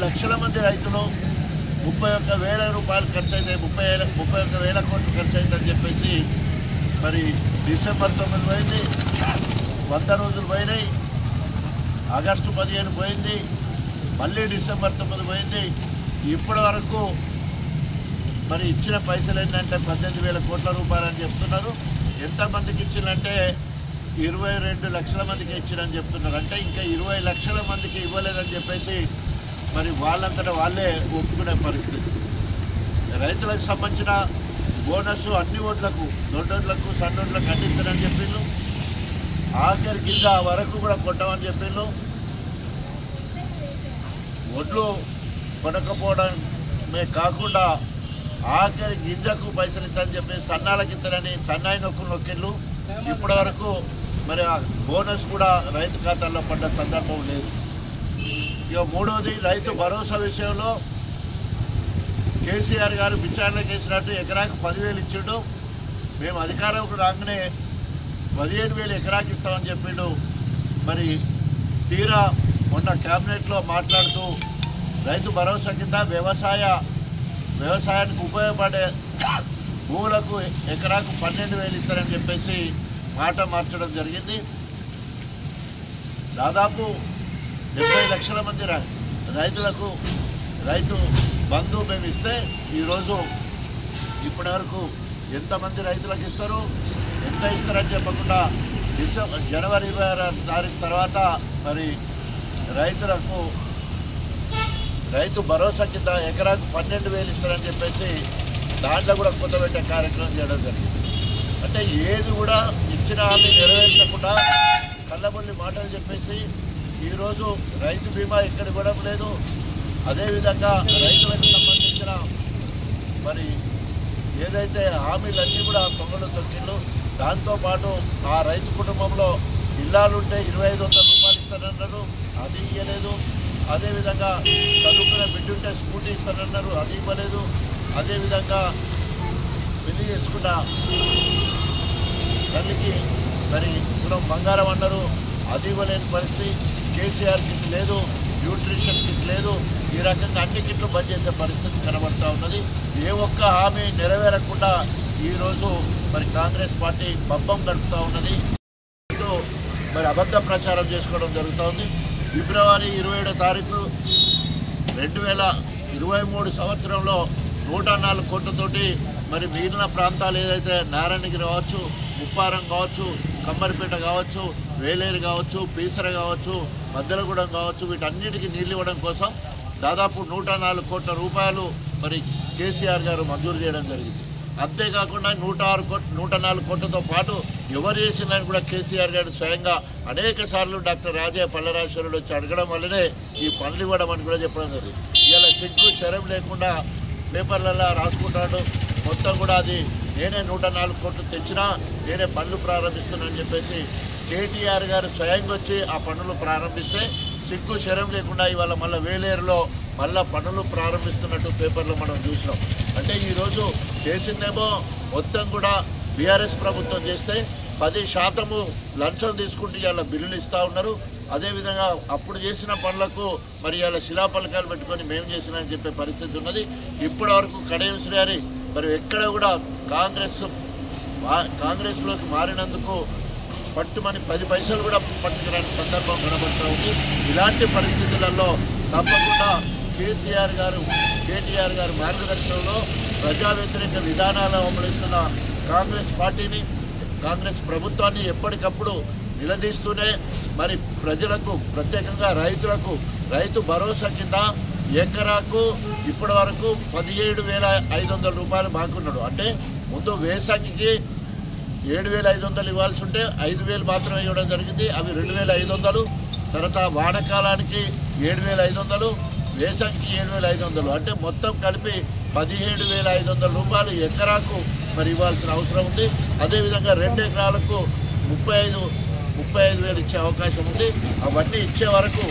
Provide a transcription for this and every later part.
లక్షల మంది రైతులు 31,000 రూపాయలు ఖర్చు అయితే 31,000 కోట్లు ఖర్చు అయిందని చెప్పేసి మరి డిసెంబర్ 9 పోయింది, 100 రోజులు పోయినాయి, ఆగస్టు 15 పోయింది, మళ్ళీ డిసెంబర్ 9 పోయింది. ఇప్పటి వరకు మరి ఇచ్చిన పైసలు ఏంటంటే 18,000 కోట్ల రూపాయలు అని చెప్తున్నారు. ఎంతమందికి ఇచ్చిందంటే 22 లక్షల మందికి ఇచ్చిరని చెప్తున్నారు. అంటే ఇంకా 20 లక్షల మందికి ఇవ్వలేదని చెప్పేసి మరి వాళ్ళంతటా వాళ్ళే ఒప్పుకునే పరిస్థితి. రైతులకు సంబంధించిన బోనస్ అన్ని ఓట్లకు, దొడ్డోడ్లకు, సన్నోడ్లకు అందిస్తారని చెప్పిండ్రు. ఆఖరి కింద వరకు కూడా కొట్టమని చెప్పిండ్రు. ఒడ్లు కొనకపోవడమే కాకుండా ఆఖరి గింజకు పైసలు ఇస్తారని చెప్పి సన్నాలకు ఇస్తారని సన్నాయి నొక్కిళ్ళు. ఇప్పటి వరకు మరి ఆ బోనస్ కూడా రైతు ఖాతాల్లో పడ్డ సందర్భం లేదు. ఇక మూడవది రైతు భరోసా విషయంలో కేసీఆర్ గారు విచారణకు వేసినట్టు ఎకరాకు 10,000 ఇచ్చిండు. మేము అధికారంలో రాగానే 17,000 ఎకరాకి ఇస్తామని చెప్పిండు. మరి తీరా మొన్న క్యాబినెట్లో మాట్లాడుతూ రైతు భరోసా కింద వ్యవసాయానికి ఉపయోగపడే భూములకు ఎకరాకు 12,000 ఇస్తారని చెప్పేసి మాట మార్చడం జరిగింది. దాదాపు 70 లక్షల మంది రైతులకు రైతు బంధు మేము ఇస్తే ఈరోజు ఇప్పటి వరకు ఎంతమంది రైతులకు ఇస్తారు, ఎంత ఇస్తారని చెప్పకుండా జనవరి 26 తారీఖు తర్వాత మరి రైతు భరోసా కింద ఎకరాకు 12,000 ఇస్తారని చెప్పేసి దాంట్లో కూడా కొత్త పెట్టే కార్యక్రమం చేయడం జరిగింది. అంటే ఏది కూడా ఇచ్చిన హామీ నెరవేర్చకుండా కళ్ళబొల్లి మాటలు చెప్పేసి ఈరోజు రైతు బీమా ఎక్కడ ఇవ్వడం లేదు. అదేవిధంగా రైతులకు సంబంధించిన మరి ఏదైతే హామీలన్నీ కూడా పొంగలు తొక్కిళ్ళు. దాంతోపాటు ఆ రైతు కుటుంబంలో ఇల్లాలుంటే 2,500 రూపాయలు ఇస్తారన్నారు, అది ఇవ్వలేదు. అదేవిధంగా చదువుకునే బిడ్డుంటే స్కూటీ ఇస్తారన్నారు, అది ఇవ్వలేదు. అదేవిధంగా పెళ్లి చేసుకున్న తల్లికి మరి తులం బంగారం అన్నారు, అది ఇవ్వలేని పరిస్థితి. కేసీఆర్ కిట్ లేదు, న్యూట్రిషన్ కిట్ లేదు. ఈ రకంగా అన్ని కిట్లు బంద్ చేసే పరిస్థితి కనబడుతూ ఉన్నది. ఏ ఒక్క హామీ నెరవేరకుండా ఈరోజు మరి కాంగ్రెస్ పార్టీ పబ్బం గడుపుతూ ఉన్నది. మరి అబద్ధ ప్రచారం చేసుకోవడం జరుగుతూ ఉంది. ఫిబ్రవరి 27వ తారీఖు 2023 సంవత్సరంలో 104 కోట్లతోటి మరి మిగిలిన ప్రాంతాలు ఏదైతే నారాయణగిరి కావచ్చు, ఉప్పారం కావచ్చు, కమ్మరిపేట కావచ్చు, వేలేరు కావచ్చు, పీసర కావచ్చు, మద్దెలగూడెం కావచ్చు, వీటన్నిటికీ నీళ్ళు ఇవ్వడం కోసం దాదాపు 104 కోట్ల రూపాయలు మరి కేసీఆర్ గారు మంజూరు చేయడం జరిగింది. అంతేకాకుండా 104 కోట్లతో పాటు ఎవరు చేసిందని కూడా కేసీఆర్ గారు స్వయంగా అనేక సార్లు డాక్టర్ రాజయ్య పల్లరాజేశ్వరుడు వచ్చి అడగడం వల్లనే ఈ పనులు ఇవ్వడం అని కూడా చెప్పడం జరిగింది. ఇలా సిగ్గు శరం లేకుండా పేపర్లలో రాసుకుంటాడు. మొత్తం కూడా అది నేనే 104 కోట్లు తెచ్చినా నేనే పనులు ప్రారంభిస్తున్నా అని చెప్పేసి కేటీఆర్ గారు స్వయంగా వచ్చి ఆ పనులు ప్రారంభిస్తే సిగ్గు శరం లేకుండా ఇవాళ మళ్ళీ వేలేరులో మళ్ళీ పనులు ప్రారంభిస్తున్నట్టు పేపర్లో మనం చూసినాం. అంటే ఈరోజు చేసిందేమో మొత్తం కూడా బీఆర్ఎస్ ప్రభుత్వం చేస్తే 10% లంచం తీసుకుంటూ ఇవాళ బిల్లులు ఇస్తూ ఉన్నారు. అదేవిధంగా అప్పుడు చేసిన పనులకు మరి ఇవాళ శిలాపలకాలు పెట్టుకొని మేము చేసినామని చెప్పే పరిస్థితి ఉన్నది. ఇప్పటి వరకు కడియం శ్రీహరి మరి ఎక్కడ కూడా కాంగ్రెస్లోకి మారినందుకు పట్టుమని 10 పైసలు కూడా పట్టుకురాని సందర్భం కనబడుతూ ఉంది. ఇలాంటి పరిస్థితులలో తప్పకుండా కేటీఆర్ గారు మార్గదర్శనంలో ప్రజా వ్యతిరేక విధానాలు అమలుస్తున్న కాంగ్రెస్ పార్టీని, కాంగ్రెస్ ప్రభుత్వాన్ని ఎప్పటికప్పుడు నిలదీస్తూనే మరి ప్రజలకు ప్రత్యేకంగా రైతులకు రైతు భరోసా కింద ఎకరాకు ఇప్పటి వరకు 17,500 రూపాయలు బాకున్నాడు. అంటే ముందు వేసంగికి 7,500 ఇవ్వాల్సి ఉంటే 5,000 మాత్రమే ఇవ్వడం జరిగింది. అవి 2,500. తర్వాత వానకాలానికి 7,500, వేసంగికి 7,500. అంటే మొత్తం కలిపి 17,500 రూపాయలు ఎకరాకు మరి ఇవ్వాల్సిన అవసరం ఉంది. అదేవిధంగా 2 ఎకరాలకు 35,000 ఇచ్చే అవకాశం ఉంది. అవన్నీ ఇచ్చే వరకు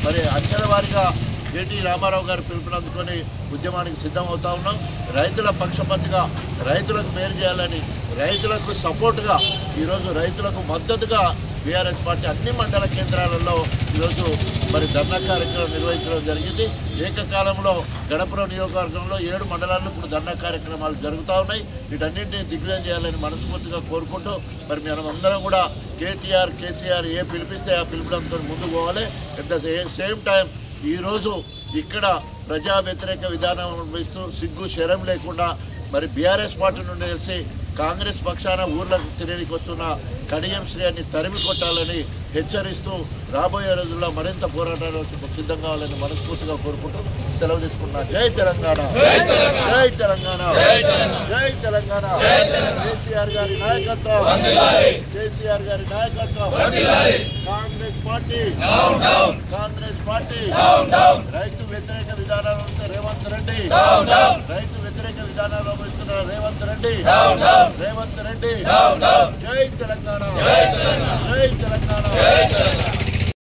మరి అంచెల వారీగా కేటీ రామారావు గారు పిలుపునందుకొని ఉద్యమానికి సిద్ధమవుతా ఉన్నాం. రైతుల పక్షపాతిగా రైతులకు మేలు చేయాలని, రైతులకు సపోర్టుగా ఈరోజు రైతులకు మద్దతుగా బీఆర్ఎస్ పార్టీ అన్ని మండల కేంద్రాలలో ఈరోజు మరి ధర్నా కార్యక్రమం నిర్వహించడం జరిగింది. ఏకకాలంలో గణపురం నియోజకవర్గంలో 7 మండలాల్లో ఇప్పుడు ధర్నా కార్యక్రమాలు జరుగుతూ ఉన్నాయి. వీటన్నింటినీ దిగ్విజయం చేయాలని మనస్ఫూర్తిగా కోరుకుంటూ మరి మనమందరం కూడా కేసీఆర్ ఏ పిలిపిస్తే ఆ పిలుపుడంతో ముందుకు పోవాలి. అట్ ద సేమ్ టైం ఈరోజు ఇక్కడ ప్రజా వ్యతిరేక విధానం అనుభవిస్తూ సిగ్గు శరం లేకుండా మరి బీఆర్ఎస్ పార్టీ నుండి కలిసి కాంగ్రెస్ పక్షాన ఊర్లకు తిరిగి వస్తున్న కడియం శ్రేయాన్ని తరిమి కొట్టాలని హెచ్చరిస్తూ రాబోయే రోజుల్లో మరింత పోరాటాలకు సిద్ధం కావాలని మనస్ఫూర్తిగా కోరుకుంటూ సెలవు తీసుకున్నా. జై తెలంగాణ, జై తెలంగాణ, జై తెలంగాణ. కేసీఆర్ గారి నాయకత్వం, కేసీఆర్ గారి నాయకత్వం. Congress party, Congress party. రైతు వ్యతిరేక విధానాలు రేవంత్ రెడ్డి, రైతు వ్యతిరేక విధానాలు ఇస్తున్న రేవంత్ రెడ్డి, రేవంత్ రెడ్డి. జై తెలంగాణ, జై తెలంగాణ.